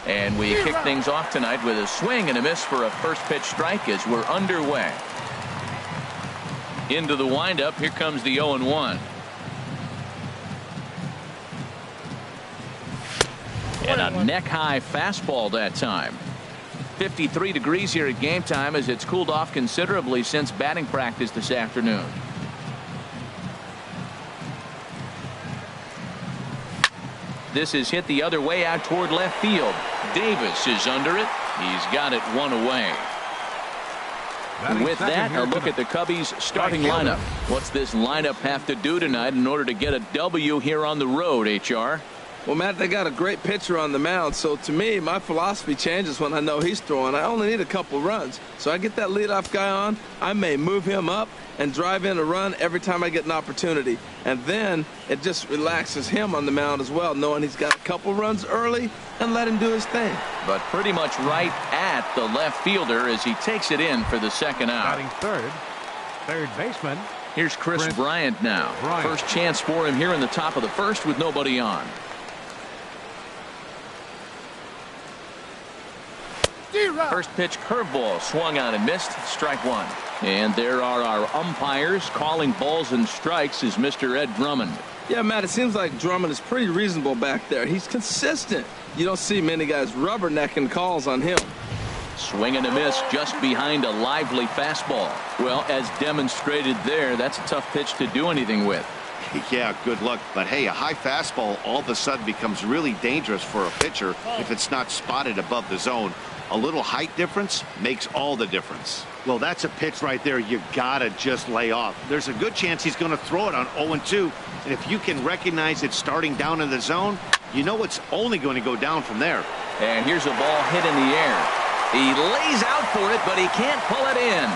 And we kick things off tonight with a swing and a miss for a first pitch strike as we're underway. Into the windup. Here comes the 0-1. And a neck high fastball that time. 53 degrees here at game time as it's cooled off considerably since batting practice this afternoon. This is hit the other way out toward left field. Davis is under it. He's got it one away. With that, a look at the Cubbies starting lineup. What's this lineup have to do tonight in order to get a W here on the road, HR? Well, Matt, they got a great pitcher on the mound, so to me, my philosophy changes when I know he's throwing. I only need a couple runs. So I get that leadoff guy on, I may move him up and drive in a run every time I get an opportunity. And then it just relaxes him on the mound as well, knowing he's got a couple runs early and let him do his thing. But pretty much right at the left fielder as he takes it in for the second out. Batting third baseman. Here's Chris Bryant now. First chance for him here in the top of the first with nobody on. First pitch curveball swung on and missed. Strike one. And there are our umpires calling balls and strikes is Mr. Ed Drummond. Yeah, Matt, it seems like Drummond is pretty reasonable back there. He's consistent. You don't see many guys rubbernecking calls on him. Swing and a miss just behind a lively fastball. Well, as demonstrated there, that's a tough pitch to do anything with. Yeah, good luck. But hey, a high fastball all of a sudden becomes really dangerous for a pitcher if it's not spotted above the zone. A little height difference makes all the difference. Well, that's a pitch right there you gotta just lay off. There's a good chance he's going to throw it on 0-2. And if you can recognize it starting down in the zone, you know it's only going to go down from there. And here's a ball hit in the air. He lays out for it, but he can't pull it in.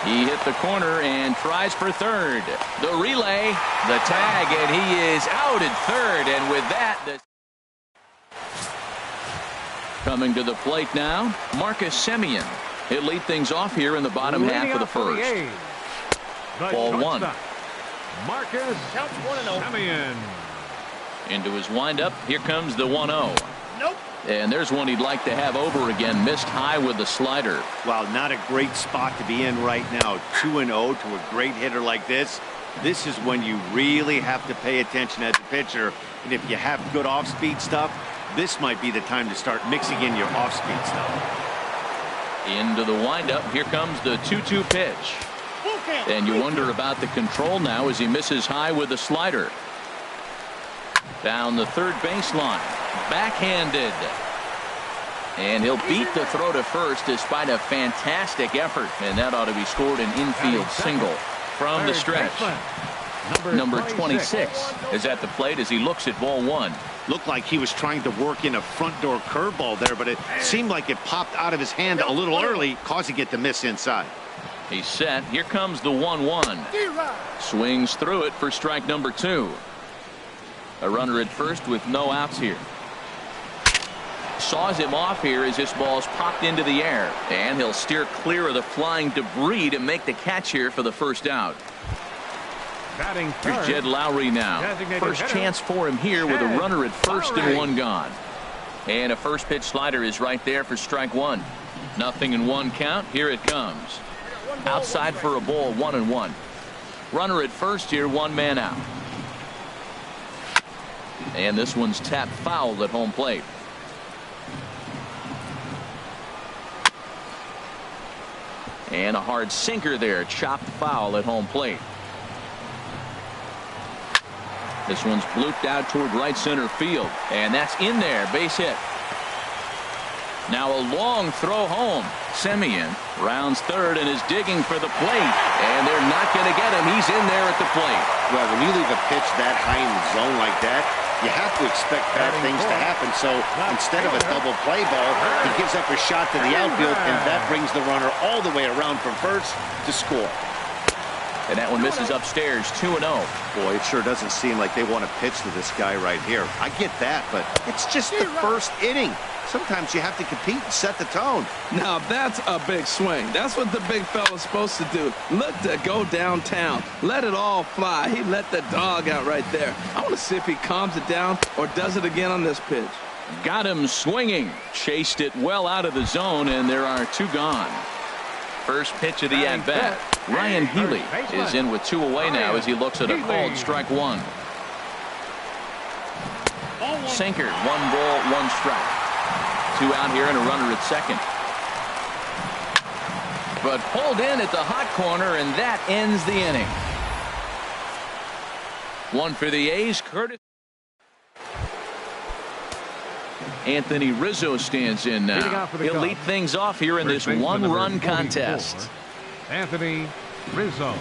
He hit the corner and tries for third. The relay, the tag, and he is out at third. And with that, coming to the plate now, Marcus Semien. He'll lead things off here in the bottom half of the first. Ball one. Marcus Semien. Into his windup. Here comes the 1-0. Nope. And there's one he'd like to have over again. Missed high with the slider. Wow, not a great spot to be in right now. 2-0 to a great hitter like this. This is when you really have to pay attention as a pitcher. And if you have good off-speed stuff, this might be the time to start mixing in your off-speed stuff. Into the windup. Here comes the 2-2 pitch. And you wonder about the control now as he misses high with the slider. Down the third baseline. Backhanded. And he'll beat the throw to first despite a fantastic effort. And that ought to be scored an infield single from the stretch. Number 26 is at the plate as he looks at ball one. Looked like he was trying to work in a front door curveball there, but it seemed like it popped out of his hand a little early, causing it to miss inside. He's set. Here comes the 1-1. Swings through it for strike number two. A runner at first with no outs here. Saws him off here as this ball's popped into the air. And he'll steer clear of the flying debris to make the catch here for the first out. Here's Jed Lowry now. First chance for him here with a runner at first and one gone. And a first pitch slider is right there for strike one. 0-1 count. Here it comes. Outside for a ball, 1-1. Runner at first here, one man out. And this one's tapped foul at home plate. And a hard sinker there, chopped foul at home plate. This one's blooped out toward right center field. And that's in there, base hit. Now a long throw home. Semien rounds third and is digging for the plate. And they're not going to get him. He's in there at the plate. Well, when you leave a pitch that high in the zone like that, you have to expect bad things to happen. So instead of a double play ball, he gives up a shot to the outfield, and that brings the runner all the way around from first to score. And that one misses upstairs, 2-0. Boy, it sure doesn't seem like they want to pitch to this guy right here. I get that, but it's just the first inning. Sometimes you have to compete and set the tone. Now that's a big swing. That's what the big fella's supposed to do. Look to go downtown. Let it all fly. He let the dog out right there. I want to see if he calms it down or does it again on this pitch. Got him swinging. Chased it well out of the zone, and there are 2 gone. First pitch of the at-bat. Ryan Healy is in with 2 away now as he looks at a called strike 1. Sinker, 1 ball, 1 strike. 2 out here and a runner at second. But pulled in at the hot corner, and that ends the inning. 1 for the A's. Curtis. Anthony Rizzo stands in now. He'll lead things off here in this 1-run contest. Anthony Rizzo.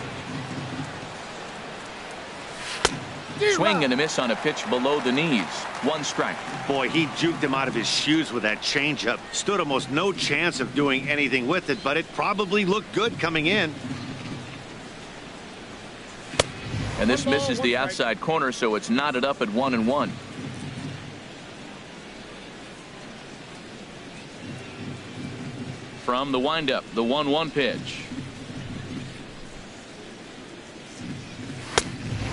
Swing and a miss on a pitch below the knees. 1 strike. Boy, he juked him out of his shoes with that changeup. Stood almost no chance of doing anything with it, but it probably looked good coming in. And this misses the outside corner, so it's knotted up at 1-1. From the windup, the 1-1 pitch.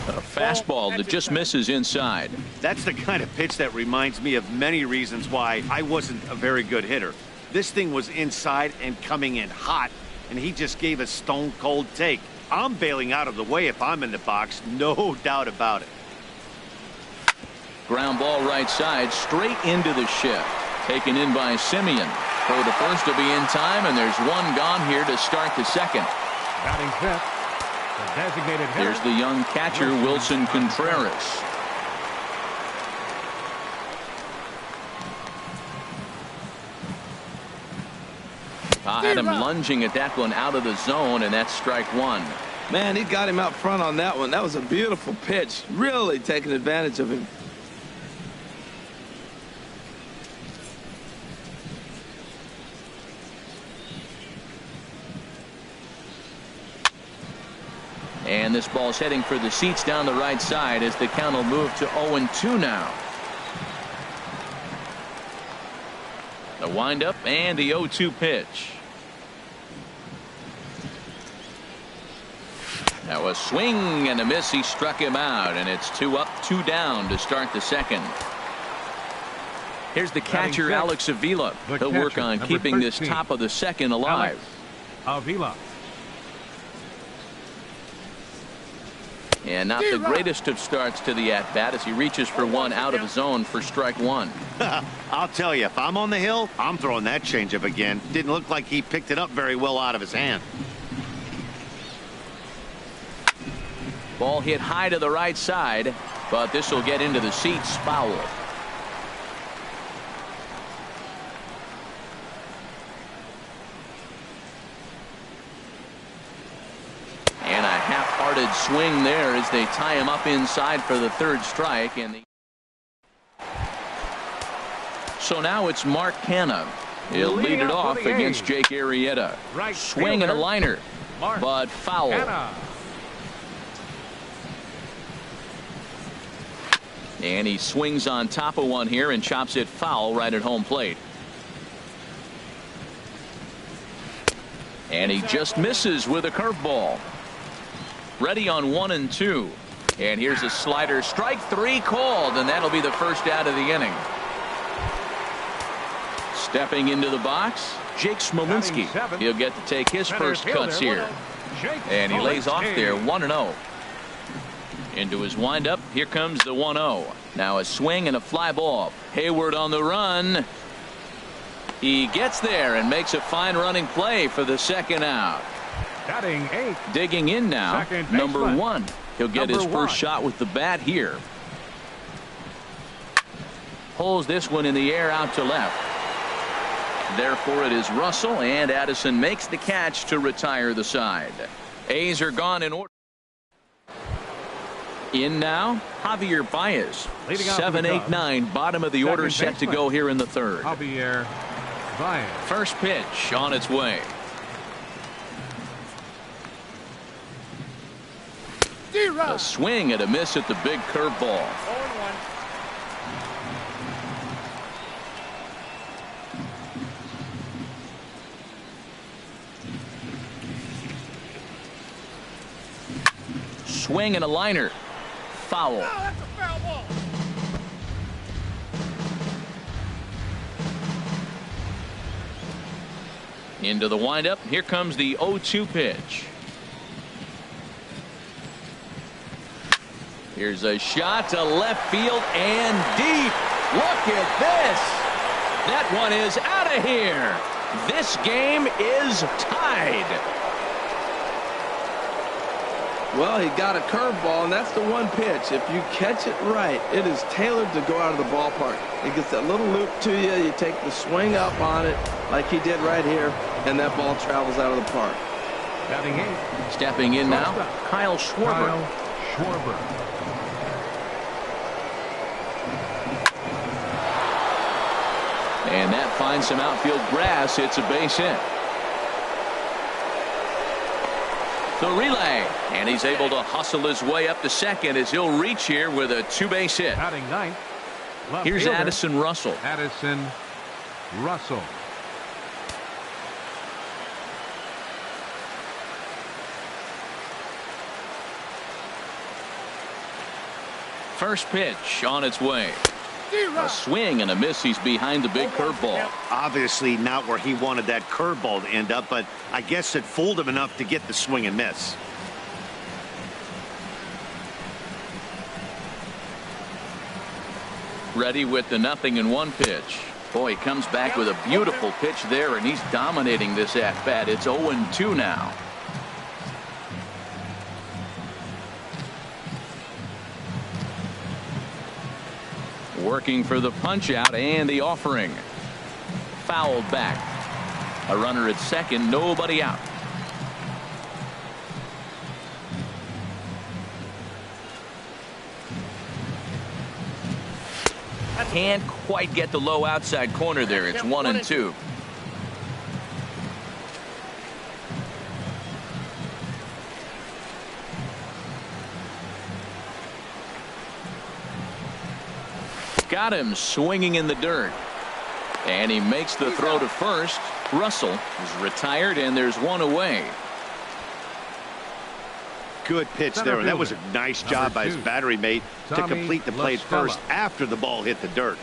A fastball that just misses inside. That's the kind of pitch that reminds me of many reasons why I wasn't a very good hitter. This thing was inside and coming in hot, and he just gave a stone-cold take. I'm bailing out of the way if I'm in the box, no doubt about it. Ground ball right side, straight into the shift. Taken in by Simeon. For the first to be in time, and there's 1 gone here to start the second. Batting fifth, the designated hitter. Here's the young catcher, Wilson Contreras. Had him lunging at that one out of the zone, and that's strike 1. Man, he got him out front on that one. That was a beautiful pitch. Really taking advantage of him. And this ball's heading for the seats down the right side as the count will move to 0-2 now. The windup and the 0-2 pitch. Now a swing and a miss. He struck him out, and it's 2 up, 2 down to start the second. Here's the catcher, Alex Avila. He'll work on keeping this top of the second alive. Avila. And not the greatest of starts to the at-bat as he reaches for 1 out of the zone for strike 1. I'll tell you, if I'm on the hill, I'm throwing that changeup again. Didn't look like he picked it up very well out of his hand. Ball hit high to the right side, but this will get into the seats. Foul. And a half-hearted swing there as they tie him up inside for the 3rd strike. And so now it's Mark Canha. He'll lead it off against Jake Arrieta. Swing and a liner, but foul. And he swings on top of one here and chops it foul right at home plate. And he just misses with a curveball. Ready on 1-2. And here's a slider. Strike 3 called, and that'll be the first out of the inning. Stepping into the box, Jake Smolinski. He'll get to take his first cuts here. And he lays off there 1-0. Into his windup. Here comes the 1-0. Now a swing and a fly ball. Hayward on the run. He gets there and makes a fine running play for the second out. Batting 8. Digging in now, number 1. He'll get his first shot with the bat here. Pulls this one in the air out to left. Therefore it is Russell, and Addison makes the catch to retire the side. A's are gone in order. In now, Javier Baez. 7-8-9, bottom of the order, set to go here in the 3rd. Javier Baez. First pitch on its way. A swing and a miss at the big curveball. Swing and a liner. Foul. No, that's a foul ball. Into the windup. Here comes the 0-2 pitch. Here's a shot to left field and deep. Look at this. That one is out of here. This game is tied. Well, he got a curveball, and that's the one pitch. If you catch it right, it is tailored to go out of the ballpark. It gets that little loop to you. You take the swing up on it like he did right here, and that ball travels out of the park. Batting 8. Stepping in now, Kyle Schwarber. Kyle Schwarber. And that finds some outfield grass. It's a base hit. The relay, and he's able to hustle his way up to second as he'll reach here with a 2-base hit. Batting 9th. Here's fielder, Addison Russell. Addison Russell. First pitch on its way. A swing and a miss. He's behind the big curveball. Obviously not where he wanted that curveball to end up, but I guess it fooled him enough to get the swing and miss. Ready with the 0-1 pitch. Boy, he comes back with a beautiful pitch there, and he's dominating this at-bat. It's 0-2 now. Working for the punch out and the offering. Fouled back. A runner at second, nobody out. Can't quite get the low outside corner there. It's 1-2. Got him swinging in the dirt. And he makes the throw to first. Russell is retired, and there's one away. Good pitch there, and that was a nice job by his battery mate to complete the play first after the ball hit the dirt.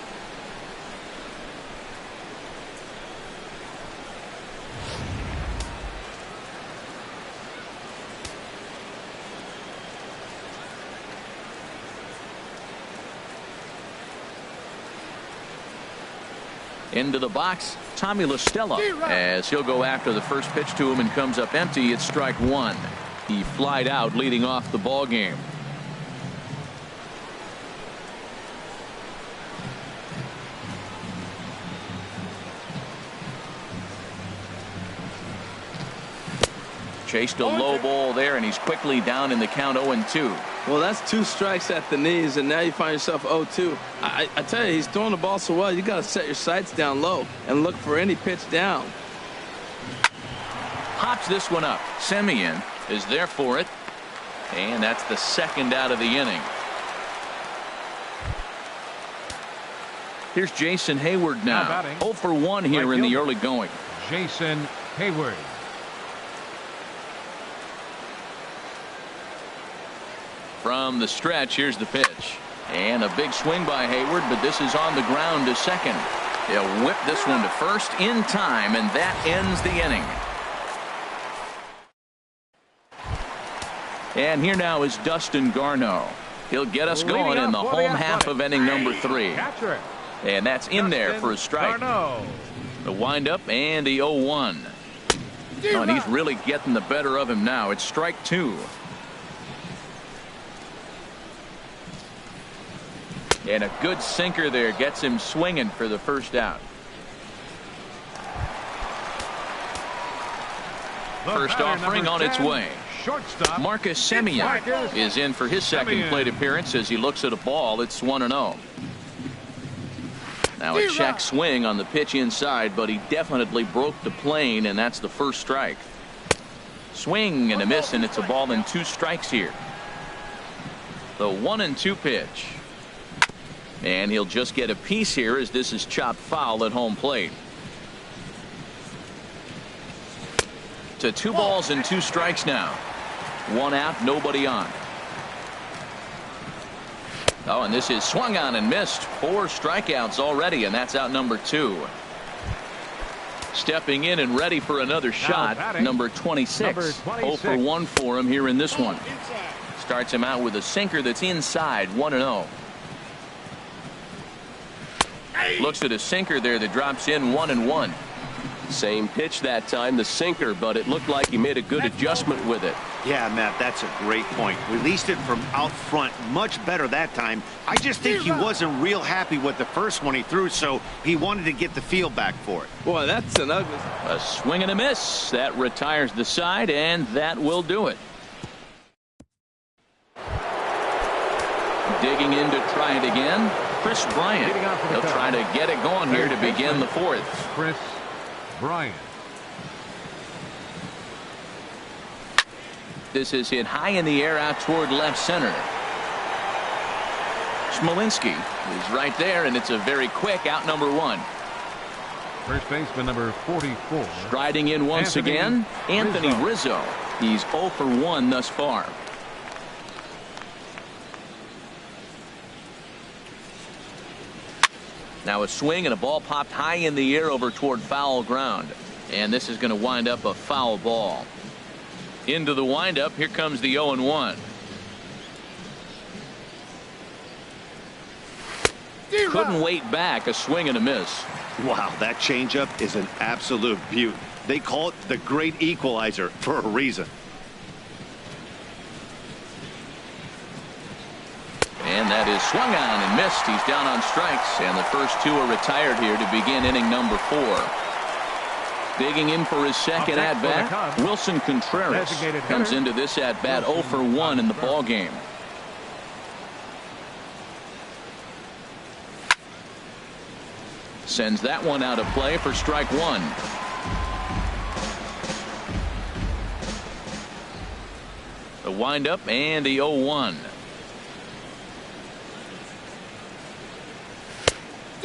Into the box, Tommy La Stella, as he'll go after the first pitch to him and comes up empty. It's strike one. He flied out leading off the ball game. Chased a low ball there, and he's quickly down in the count 0-2. Well, that's 2 strikes at the knees, and now you find yourself 0-2. I tell you, he's throwing the ball so well, you got to set your sights down low and look for any pitch down. Pops this one up. Semien is there for it, and that's the second out of the inning. Here's Jason Hayward now. 0 for 1 here in the early going. Jason Hayward. From the stretch, here's the pitch. And a big swing by Hayward, but this is on the ground to second. He'll whip this one to first in time, and that ends the inning. And here now is Dustin Garneau. He'll get us going in the home half of inning number 3. And that's in there for a strike. The windup and the 0-1. Oh, and he's really getting the better of him now. It's strike 2. And a good sinker there gets him swinging for the first out. First offering on its way. Marcus Semien is in for his second plate appearance as he looks at a ball. It's 1-0. Now a check swing on the pitch inside, but he definitely broke the plane, and that's the first strike. Swing and a miss, and it's a ball and 2 strikes here. The 1-2 pitch. And he'll just get a piece here as this is chopped foul at home plate. To 2 balls and 2 strikes now. 1 out, nobody on. Oh, and this is swung on and missed. 4 strikeouts already, and that's out number 2. Stepping in and ready for another shot, number 26. 0 for 1 for him here in this one. Starts him out with a sinker that's inside, 1-0. Looks at a sinker there that drops in 1-1. Same pitch that time, the sinker, but it looked like he made a good adjustment with it. Yeah, Matt, that's a great point. Released it from out front much better that time. I just think he wasn't real happy with the first one he threw, so he wanted to get the feel back for it. Boy, that's an ugly. A swing and a miss. That retires the side, and that will do it. Digging in to try it again, Kris Bryant. He'll try to get it going here to begin the fourth. Kris Bryant. This is hit high in the air out toward left center. Smolinski is right there, and it's a very quick out, number 1. First baseman number 44. Striding in once again, Anthony Rizzo. He's 0 for 1 thus far. Now a swing and a ball popped high in the air over toward foul ground. And this is going to wind up a foul ball. Into the windup, here comes the 0-1. Couldn't wait back, a swing and a miss. Wow, that changeup is an absolute beaut. They call it the great equalizer for a reason. And that is swung on and missed. He's down on strikes, and the first 2 are retired here to begin inning number 4. Digging in for his second at-bat, Wilson Contreras comes into this at-bat 0 for 1 in the ballgame. Sends that one out of play for strike 1. The windup and the 0-1.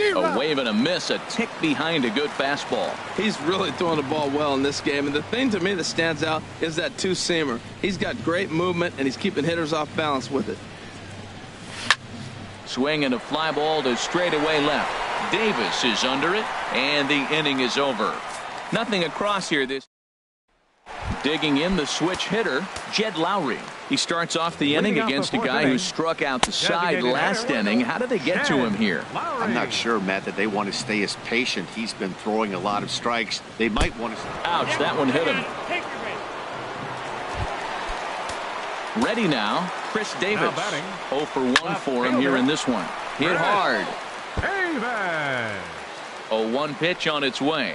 A wave and a miss, a tick behind a good fastball. He's really throwing the ball well in this game, and the thing to me that stands out is that two-seamer. He's got great movement, and he's keeping hitters off balance with it. Swing and a fly ball to straightaway left. Davis is under it, and the inning is over. Nothing across here. This digging in, the switch hitter, Jed Lowrie. He starts off the inning against a guy who struck out the side last inning. How did they get to him here? I'm not sure, Matt, that they want to stay as patient. He's been throwing a lot of strikes. They might want to. Ouch, that one hit him. Ready now, Chris Davis. 0 for 1 for him here in this one. Hit hard. 0-1 pitch on its way.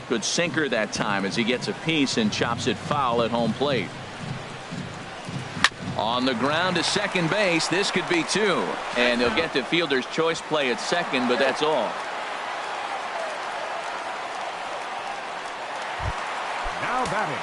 Good sinker that time as he gets a piece and chops it foul at home plate. On the ground to second base. This could be 2. And they'll get to fielder's choice play at second, but that's all. Now batting.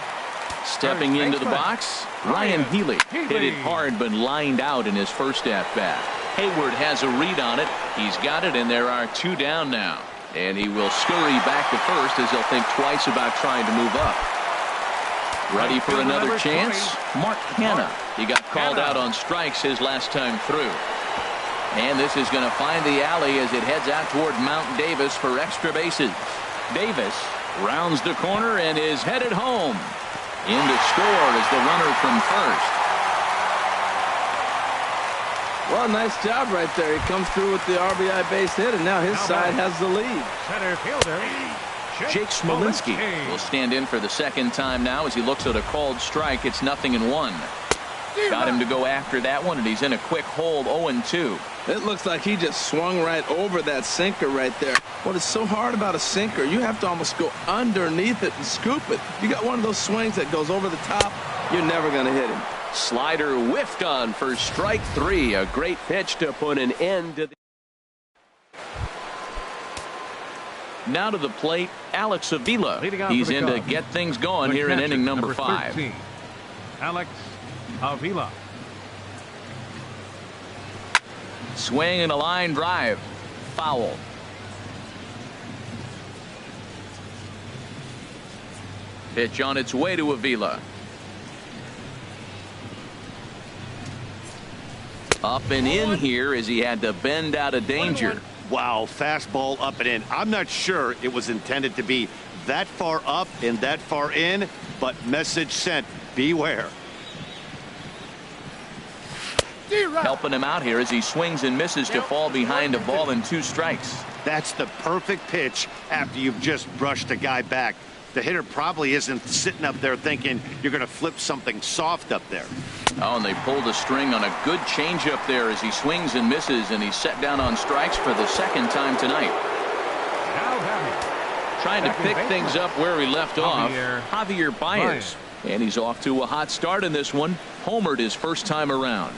Stepping into the box, Ryan Healy. Hit it hard but lined out in his first at-bat. Hayward has a read on it. He's got it, and there are 2 down now. And he will scurry back to first as he'll think twice about trying to move up. Ready for another chance? Mark Hanna. He got called out on strikes his last time through. And this is going to find the alley as it heads out toward Mount Davis for extra bases. Davis rounds the corner and is headed home. In to score is the runner from first. Well, nice job right there. He comes through with the RBI base hit, and now his side has the lead. Center fielder Jake Smolinski will stand in for the second time now as he looks at a called strike. It's 0-1. Got him to go after that one, and he's in a quick hold, 0-2. It looks like he just swung right over that sinker right there. What is so hard about a sinker, you have to almost go underneath it and scoop it. You got one of those swings that goes over the top, you're never going to hit him. Slider whiffed on for strike 3. A great pitch to put an end to the. Now to the plate, Alex Avila. He's in to get things going here in inning number 5. 13, Alex Avila. Swing and a line drive. Foul. Pitch on its way to Avila. Up and in here as he had to bend out of danger. Wow, fastball up and in. I'm not sure it was intended to be that far up and that far in, but message sent, beware. Helping him out here as he swings and misses to fall behind a ball and 2 strikes. That's the perfect pitch after you've just brushed a guy back. The hitter probably isn't sitting up there thinking you're going to flip something soft up there. Oh, and they pulled a string on a good changeup there as he swings and misses, and he's set down on strikes for the 2nd time tonight. Now batting. Trying to pick baseman. things up where he left off. Javier Baez. And he's off to a hot start in this one. Homered his first time around.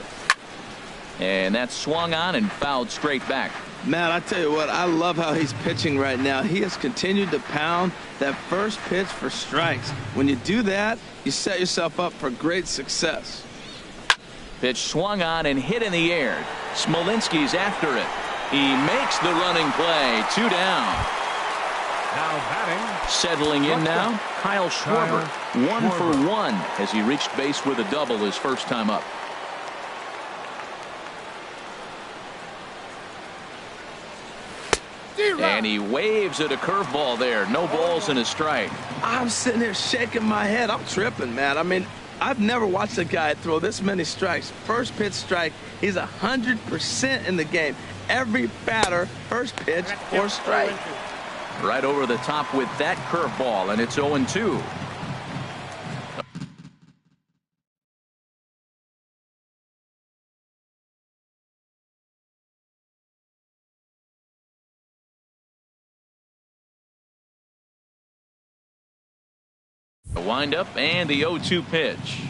And that's swung on and fouled straight back. Man, I tell you what, I love how he's pitching right now. He has continued to pound that first pitch for strikes. When you do that, you set yourself up for great success. Pitch swung on and hit in the air. Smolinski's after it. He makes the running play. 2 down. Now batting. Settling in now, Kyle Schwarber. 1 for 1 as he reached base with a double his first time up. And he waves at a curveball there. No balls and a strike. I'm sitting here shaking my head. I'm tripping, man. I mean, I've never watched a guy throw this many strikes. First pitch strike. He's 100% in the game. Every batter, first pitch or strike. Right over the top with that curveball, and it's 0-2. The windup and the 0-2 pitch.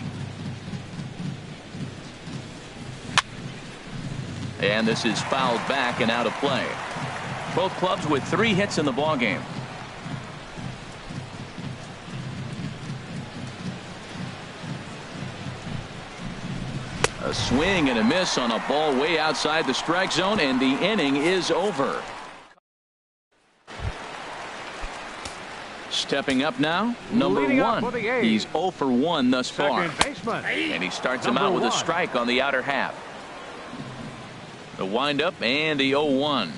And this is fouled back and out of play. Both clubs with 3 hits in the ballgame. A swing and a miss on a ball way outside the strike zone, and the inning is over. Stepping up now, number 1. He's 0 for 1 thus far. And he starts him out with a strike on the outer half. The windup and the 0-1.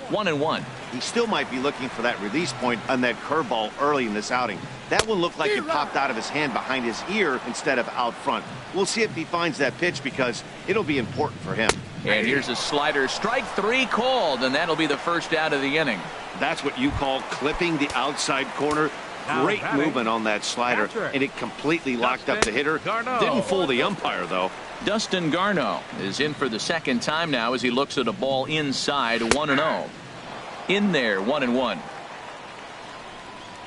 1-1. He still might be looking for that release point on that curveball early in this outing. That one looked like it popped out of his hand behind his ear instead of out front. We'll see if he finds that pitch because it'll be important for him. And here's a slider. Strike 3 called, and that'll be the first out of the inning. That's what you call clipping the outside corner. Great movement on that slider, and it completely locked up the hitter. Didn't fool the umpire, though. Dustin Garneau is in for the 2nd time now as he looks at a ball inside. 1-0. In there, 1-1.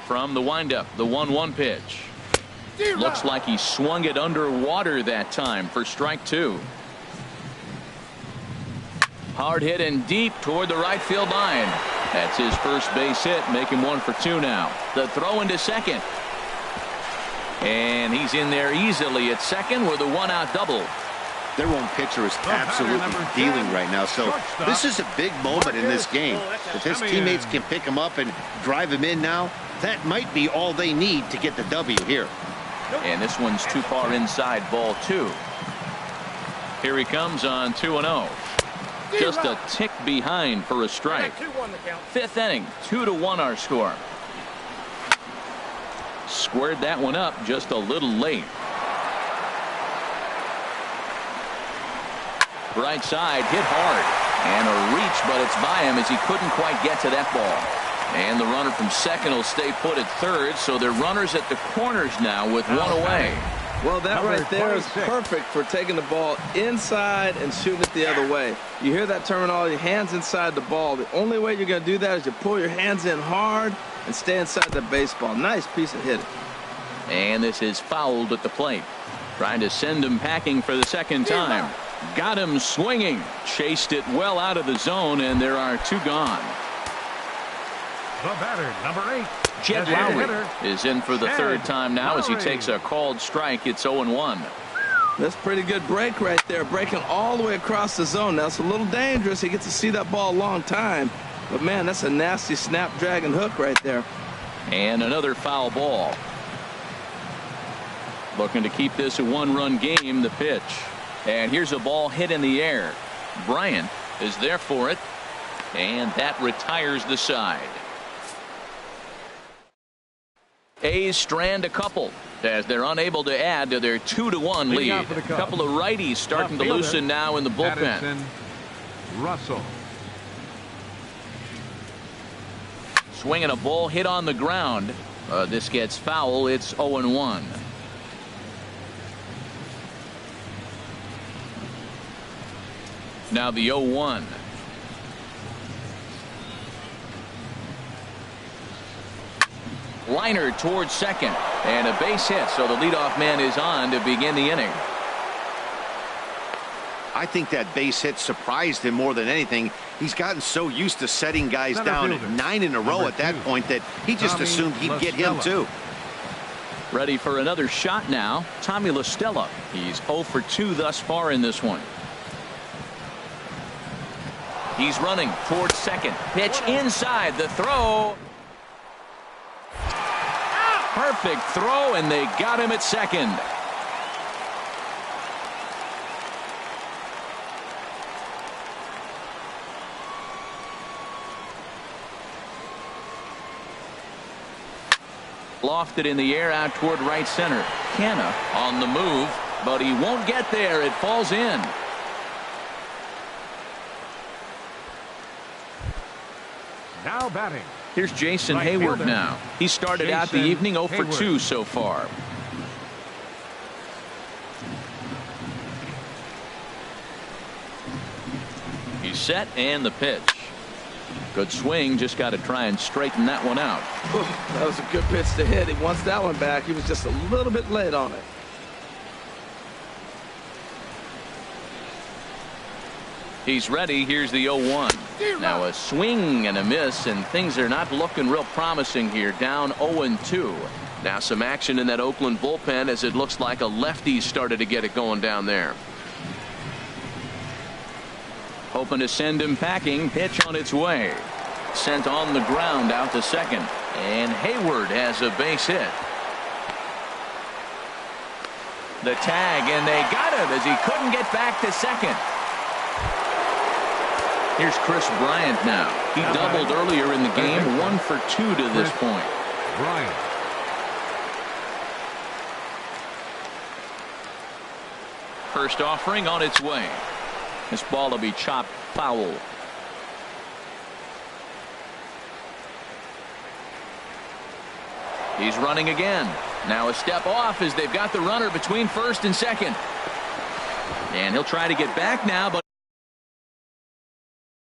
From the windup, the 1-1 pitch. Looks like he swung it underwater that time for strike 2. Hard hit and deep toward the right field line. That's his first base hit, making 1 for 2 now. The throw into second. And he's in there easily at second with a 1-out double. Their own pitcher is absolutely dealing right now, so this is a big moment in this game. If his teammates can pick him up and drive him in now, that might be all they need to get the W here. And this one's too far inside, ball 2. Here he comes on 2-0. Just a tick behind for a strike. 5th inning, 2-1 our score. Squared that one up just a little late. Right side, hit hard. And a reach, but it's by him as he couldn't quite get to that ball. And the runner from second will stay put at third, so they're runners at the corners now with 1 away. Well, that right there is perfect for taking the ball inside and shooting it the other way. You hear that terminology, hands inside the ball. The only way you're going to do that is you pull your hands in hard and stay inside the baseball. Nice piece of hitting. And this is fouled at the plate. Trying to send him packing for the 2nd time. Got him swinging. Chased it well out of the zone, and there are 2 gone. The batter, number 8. Jed Lowry is in for the 3rd time now as he takes a called strike. It's 0-1. That's a pretty good break right there, breaking all the way across the zone. Now, it's a little dangerous. He gets to see that ball a long time. But, man, that's a nasty snapdragon hook right there. And another foul ball. Looking to keep this a 1-run game, the pitch. And here's a ball hit in the air. Bryant is there for it. And that retires the side. A's strand a couple as they're unable to add to their 2-1 lead. A couple of righties starting to loosen now in the bullpen. Addison Russell. Swinging a ball hit on the ground. This gets foul. It's 0-1. Now the 0-1. Liner towards second, and a base hit, so the leadoff man is on to begin the inning. I think that base hit surprised him more than anything. He's gotten so used to setting guys down 9 in a row at that point that he just assumed he'd get him too. Ready for another shot now. Tommy La Stella. He's 0 for 2 thus far in this one. He's running towards second. Pitch inside. The throw. Perfect throw, and they got him at second. Lofted in the air out toward right center. Canna on the move, but he won't get there. It falls in. Now batting. Here's Jason Right Hayward fielder. now. He started out the evening 0 for 2 so far. He's set, and the pitch. Good swing. Just got to try and straighten that one out. That was a good pitch to hit. He wants that one back. He was just a little bit late on it. He's ready. Here's the 0-1. Now a swing and a miss, and things are not looking real promising here. Down 0-2. Now some action in that Oakland bullpen as it looks like a lefty started to get it going down there. Hoping to send him packing. Pitch on its way. Sent on the ground out to second. And Hayward has a base hit. The tag, and they got him as he couldn't get back to second. Here's Chris Bryant now. He doubled earlier in the game. 1 for 2 to this point. Bryant. First offering on its way. This ball will be chopped foul. He's running again. Now a step off as they've got the runner between first and second. And he'll try to get back now, but